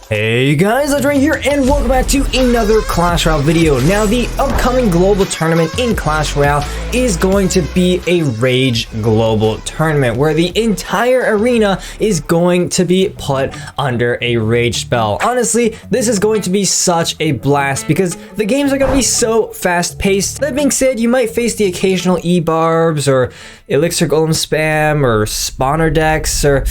Hey guys, Legendaray here, and welcome back to another Clash Royale video. Now, the upcoming global tournament in Clash Royale is going to be a Rage global tournament where the entire arena is going to be put under a Rage spell. Honestly, this is going to be such a blast because the games are going to be so fast-paced. That being said, you might face the occasional E-Barbs or Elixir Golem spam or spawner decks or...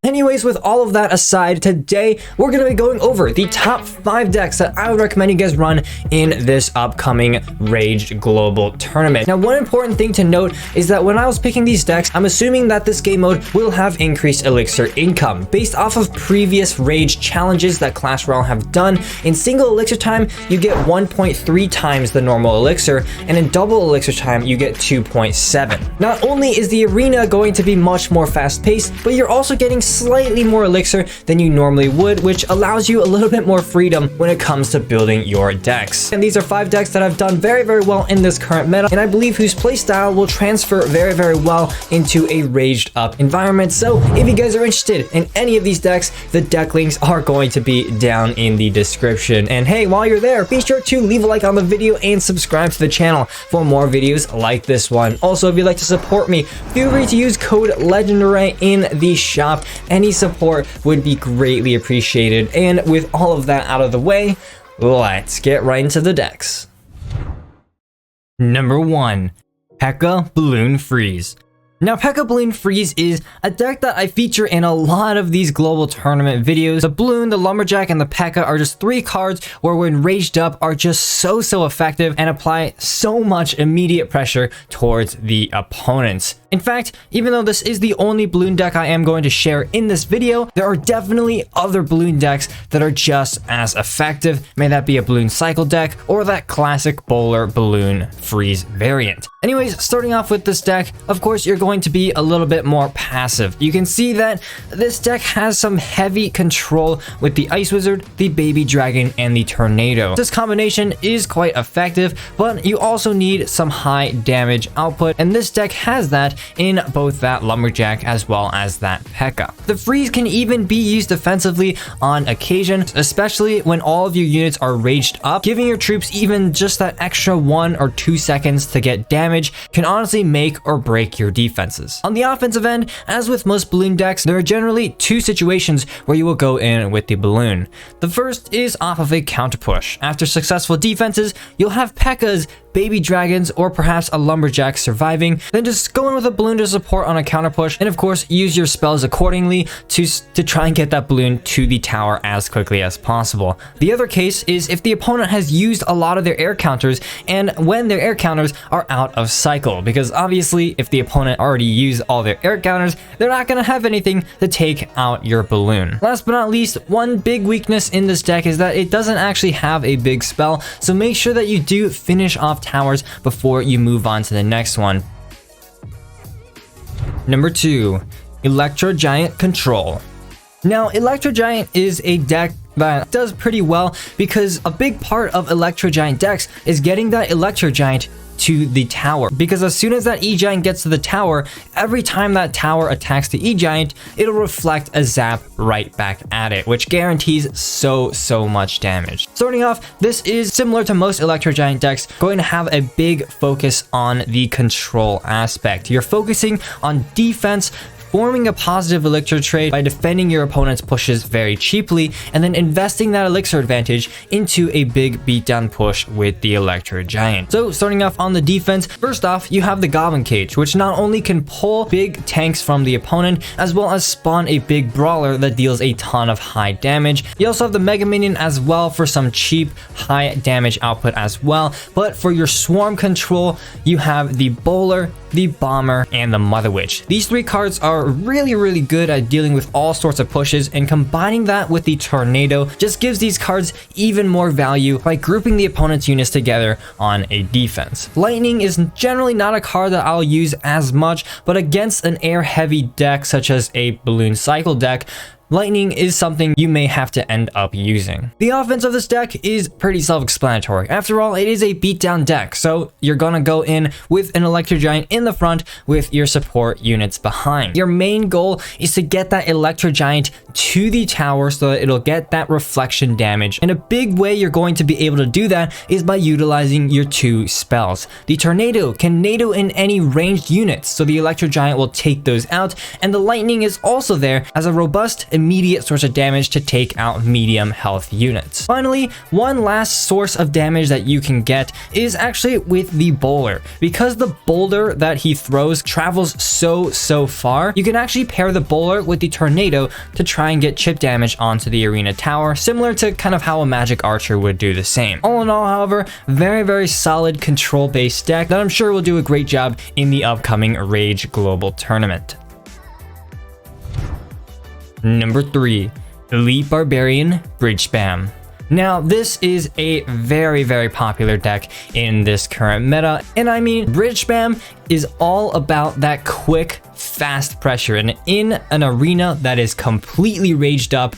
Anyways, with all of that aside, today we're going to be going over the top 5 decks that I would recommend you guys run in this upcoming Rage Global Tournament. Now, one important thing to note is that when I was picking these decks, I'm assuming that this game mode will have increased Elixir income. Based off of previous Rage challenges that Clash Royale have done, in single Elixir time, you get 1.3 times the normal Elixir, and in double Elixir time, you get 2.7. Not only is the arena going to be much more fast-paced, but you're also getting slightly more Elixir than you normally would, which allows you a little bit more freedom when it comes to building your decks. And these are 5 decks that have done very well in this current meta, and I believe whose playstyle will transfer very well into a raged up environment. So if you guys are interested in any of these decks, the deck links are going to be down in the description. And hey, while you're there, be sure to leave a like on the video and subscribe to the channel for more videos like this one. Also, if you'd like to support me, feel free to use code Legendaray in the shop. Any support would be greatly appreciated. And with all of that out of the way, let's get right into the decks. Number 1, P.E.K.K.A Balloon Freeze. Now, P.E.K.K.A Balloon Freeze is a deck that I feature in a lot of these global tournament videos. The Balloon, the Lumberjack, and the P.E.K.K.A are just 3 cards where when raged up are just so effective and apply so much immediate pressure towards the opponents. In fact, even though this is the only balloon deck I am going to share in this video, there are definitely other balloon decks that are just as effective. May that be a balloon cycle deck or that classic bowler balloon freeze variant. Anyways, starting off with this deck, of course, you're going to be a little bit more passive. You can see that this deck has some heavy control with the Ice Wizard, the Baby Dragon, and the Tornado. This combination is quite effective, but you also need some high damage output, and this deck has that in both that Lumberjack as well as that P.E.K.K.A. The freeze can even be used defensively on occasion, especially when all of your units are raged up. Giving your troops even just that extra 1 or 2 seconds to get damage can honestly make or break your defenses. On the offensive end, as with most balloon decks, there are generally 2 situations where you will go in with the balloon. The first is off of a counter push. After successful defenses, you'll have P.E.K.K.A's Baby Dragons or perhaps a Lumberjack surviving, then just go in with a balloon to support on a counter push, and of course use your spells accordingly to try and get that balloon to the tower as quickly as possible. The other case is if the opponent has used a lot of their air counters and when their air counters are out of cycle, because obviously if the opponent already used all their air counters, they're not going to have anything to take out your balloon. Last but not least, one big weakness in this deck is that it doesn't actually have a big spell, so make sure that you do finish off towers before you move on to the next one. Number 2, Electro Giant Control. Now, Electro Giant is a deck that does pretty well because a big part of Electro Giant decks is getting that Electro Giant to the tower, because as soon as that E-Giant gets to the tower, every time that tower attacks the E-Giant, it'll reflect a zap right back at it, which guarantees so much damage. Starting off, this is similar to most Electro Giant decks, going to have a big focus on the control aspect. You're focusing on defense, forming a positive elixir trade by defending your opponent's pushes very cheaply, and then investing that elixir advantage into a big beatdown push with the Electro Giant. So starting off on the defense, first off, you have the Goblin Cage, which not only can pull big tanks from the opponent, as well as spawn a big brawler that deals a ton of high damage. You also have the Mega Minion as well for some cheap high damage output as well, but for your swarm control, you have the Bowler, the Bomber, and the Mother Witch. These 3 cards are really good at dealing with all sorts of pushes, and combining that with the Tornado just gives these cards even more value by grouping the opponent's units together on a defense. Lightning is generally not a card that I'll use as much, but against an air heavy deck such as a balloon cycle deck, lightning is something you may have to end up using. The offense of this deck is pretty self-explanatory. After all, it is a beatdown deck, so you're gonna go in with an Electro Giant in the front with your support units behind. Your main goal is to get that Electro Giant to the tower so that it'll get that reflection damage. And a big way you're going to be able to do that is by utilizing your 2 spells. The Tornado can NATO in any ranged units, so the Electro Giant will take those out, and the Lightning is also there as a robust, immediate source of damage to take out medium health units. Finally, one last source of damage that you can get is actually with the Bowler. Because the boulder that he throws travels so far, you can actually pair the Bowler with the Tornado to try and get chip damage onto the arena tower, similar to kind of how a Magic Archer would do the same. All in all, however, very solid control-based deck that I'm sure will do a great job in the upcoming Rage Global Tournament. Number 3, Elite Barbarian Bridge Spam. Now, this is a very popular deck in this current meta, and I mean, Bridge Spam is all about that quick, fast pressure, and in an arena that is completely raged up,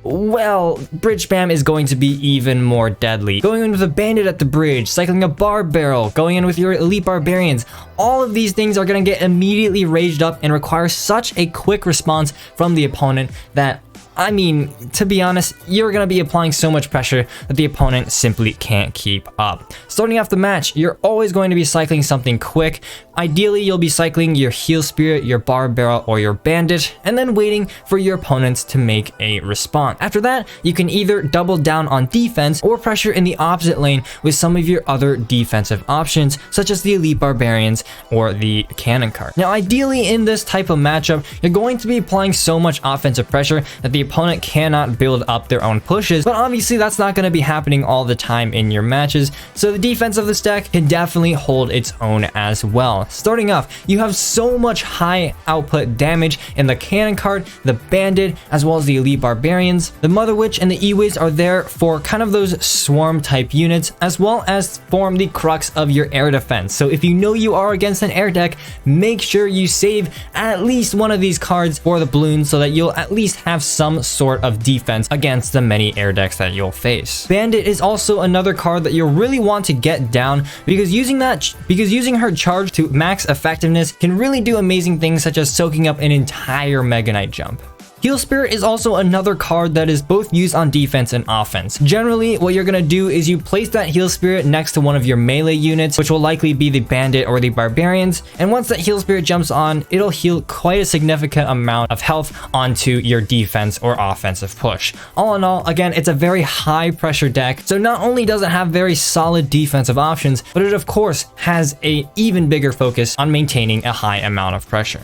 well, Bridge Spam is going to be even more deadly. Going in with a Bandit at the bridge, cycling a Bar Barrel, going in with your Elite Barbarians, all of these things are going to get immediately raged up and require such a quick response from the opponent that, I mean, to be honest, you're going to be applying so much pressure that the opponent simply can't keep up. Starting off the match, you're always going to be cycling something quick. Ideally, you'll be cycling your Heal Spirit, your Bar Barrel, or your Bandit, and then waiting for your opponents to make a response. After that, you can either double down on defense or pressure in the opposite lane with some of your other defensive options, such as the Elite Barbarians or the Cannon card. Now, ideally, in this type of matchup, you're going to be applying so much offensive pressure that the opponent cannot build up their own pushes, but obviously that's not going to be happening all the time in your matches, so the defense of this deck can definitely hold its own as well. Starting off, you have so much high output damage in the Cannon card, the Bandit, as well as the Elite Barbarians. The Mother Witch and the E-Wiz are there for kind of those swarm type units, as well as form the crux of your air defense. So if you know you are against an air deck, make sure you save at least one of these cards for the balloon so that you'll at least have some sort of defense against the many air decks that you'll face. Bandit is also another card that you'll really want to get down because using her charge to max effectiveness can really do amazing things such as soaking up an entire Mega Knight jump. Heal Spirit is also another card that is both used on defense and offense. Generally, what you're gonna do is you place that Heal Spirit next to one of your melee units, which will likely be the Bandit or the Barbarians, and once that Heal Spirit jumps on, it'll heal quite a significant amount of health onto your defense or offensive push. All in all, again, it's a very high pressure deck, so not only does it have very solid defensive options, but it of course has an even bigger focus on maintaining a high amount of pressure.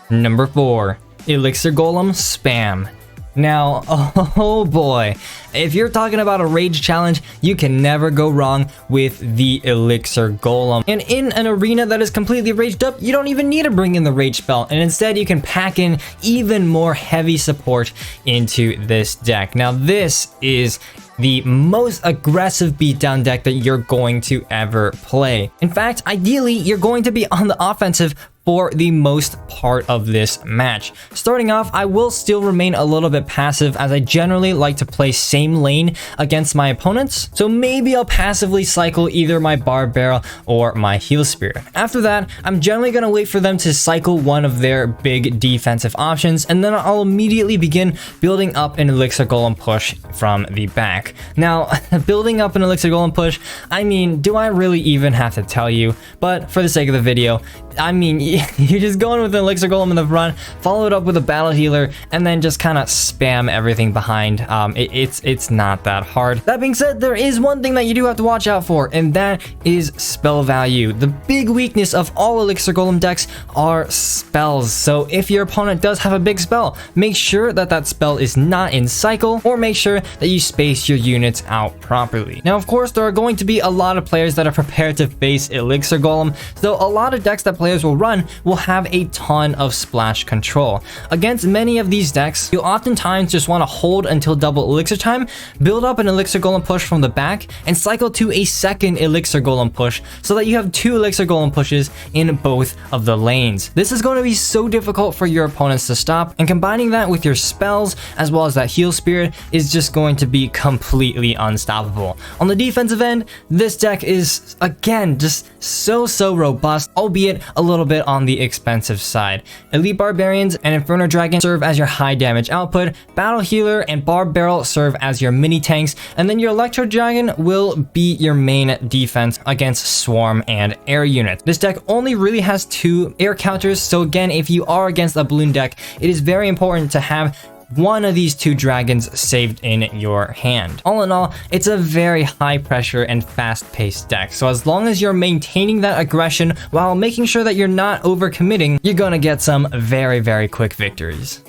Number 4, Elixir Golem Spam. Now, oh boy, if you're talking about a rage challenge, you can never go wrong with the Elixir Golem. And in an arena that is completely raged up, you don't even need to bring in the rage spell, and instead you can pack in even more heavy support into this deck. Now, this is the most aggressive beatdown deck that you're going to ever play. In fact, ideally, you're going to be on the offensive for the most part of this match. Starting off, I will still remain a little bit passive as I generally like to play same lane against my opponents, so maybe I'll passively cycle either my Bar Barrel or my Heal Spirit. After that, I'm generally going to wait for them to cycle one of their big defensive options, and then I'll immediately begin building up an Elixir Golem push from the back. Now, building up an Elixir Golem push, I mean, do I really even have to tell you? But for the sake of the video, I mean, you're just going with an Elixir Golem in the front, follow it up with a Battle Healer, and then just kind of spam everything behind. It's not that hard. That being said, there is one thing that you do have to watch out for, and that is spell value. The big weakness of all Elixir Golem decks are spells. So if your opponent does have a big spell, make sure that that spell is not in cycle, or make sure that you space your units out properly. Now, of course, there are going to be a lot of players that are prepared to face Elixir Golem, so a lot of decks that play players will run will have a ton of splash control. Against many of these decks, you'll oftentimes just want to hold until double elixir time, build up an Elixir Golem push from the back, and cycle to a second Elixir Golem push so that you have 2 Elixir Golem pushes in both of the lanes. This is going to be so difficult for your opponents to stop, and combining that with your spells as well as that heal spirit is just going to be completely unstoppable. On the defensive end, this deck is again just so robust, albeit a little bit on the expensive side. Elite Barbarians and Inferno Dragon serve as your high damage output, Battle Healer and Barb Barrel serve as your mini tanks, and then your Electro Giant will be your main defense against Swarm and air units. This deck only really has 2 air counters, so again, if you are against a balloon deck, it is very important to have one of these 2 dragons saved in your hand. All in all, it's a very high pressure and fast paced deck. So as long as you're maintaining that aggression while making sure that you're not overcommitting, you're gonna get some very quick victories.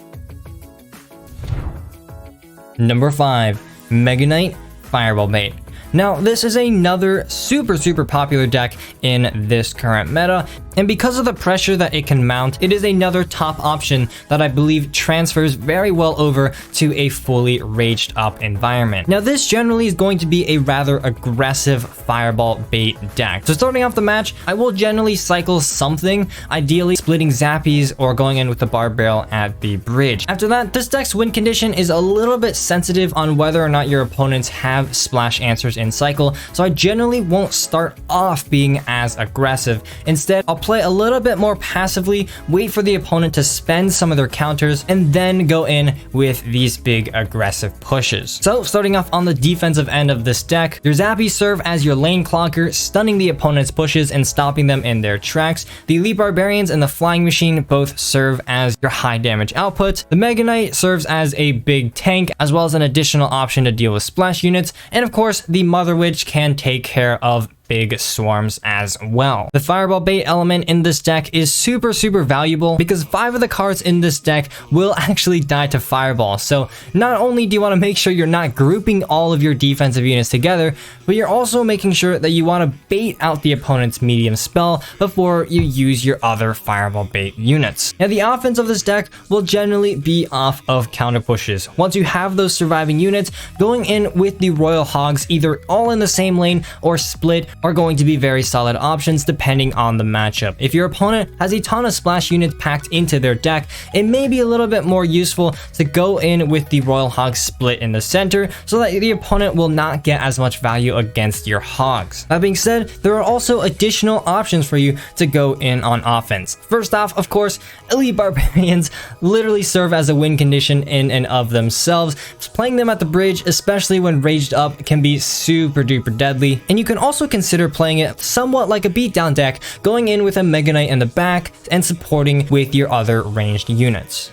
Number 5, Mega Knight Fireball Bait. Now, this is another super popular deck in this current meta, and because of the pressure that it can mount, it is another top option that I believe transfers very well over to a fully raged up environment. Now, this generally is going to be a rather aggressive fireball bait deck. So starting off the match, I will generally cycle something, ideally splitting Zappies or going in with the Barb Barrel at the bridge. After that, this deck's win condition is a little bit sensitive on whether or not your opponents have splash answers in cycle, so I generally won't start off being as aggressive. Instead, I'll play a little bit more passively, wait for the opponent to spend some of their counters, and then go in with these big aggressive pushes. So starting off on the defensive end of this deck, your Zappies serve as your lane clogger, stunning the opponent's pushes and stopping them in their tracks. The Elite Barbarians and the Flying Machine both serve as your high damage output. The Mega Knight serves as a big tank, as well as an additional option to deal with splash units, and of course the Mother Witch can take care of big swarms as well. The fireball bait element in this deck is super valuable because 5 of the cards in this deck will actually die to fireball. So not only do you want to make sure you're not grouping all of your defensive units together, but you're also making sure that you want to bait out the opponent's medium spell before you use your other fireball bait units. Now the offense of this deck will generally be off of counter pushes. Once you have those surviving units, going in with the Royal Hogs either all in the same lane or split are going to be very solid options depending on the matchup. If your opponent has a ton of splash units packed into their deck, it may be a little bit more useful to go in with the Royal Hog split in the center so that the opponent will not get as much value against your hogs. That being said, there are also additional options for you to go in on offense. First off, of course, Elite Barbarians literally serve as a win condition in and of themselves. Playing them at the bridge, especially when raged up, can be super duper deadly, and you can also consider playing it somewhat like a beatdown deck, going in with a Mega Knight in the back and supporting with your other ranged units.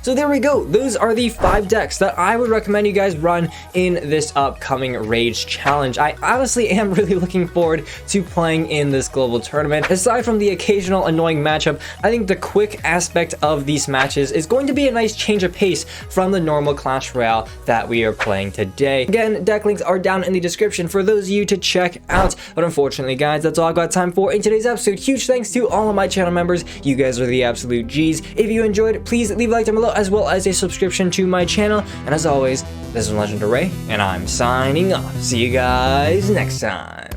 So there we go. Those are the 5 decks that I would recommend you guys run in this upcoming Rage Challenge. I honestly am really looking forward to playing in this global tournament. Aside from the occasional annoying matchup, I think the quick aspect of these matches is going to be a nice change of pace from the normal Clash Royale that we are playing today. Again, deck links are down in the description for those of you to check out. But unfortunately, guys, that's all I've got time for in today's episode. Huge thanks to all of my channel members. You guys are the absolute G's. If you enjoyed, please leave a like down below, as well as a subscription to my channel. And as always, this is Legendaray, and I'm signing off. See you guys next time.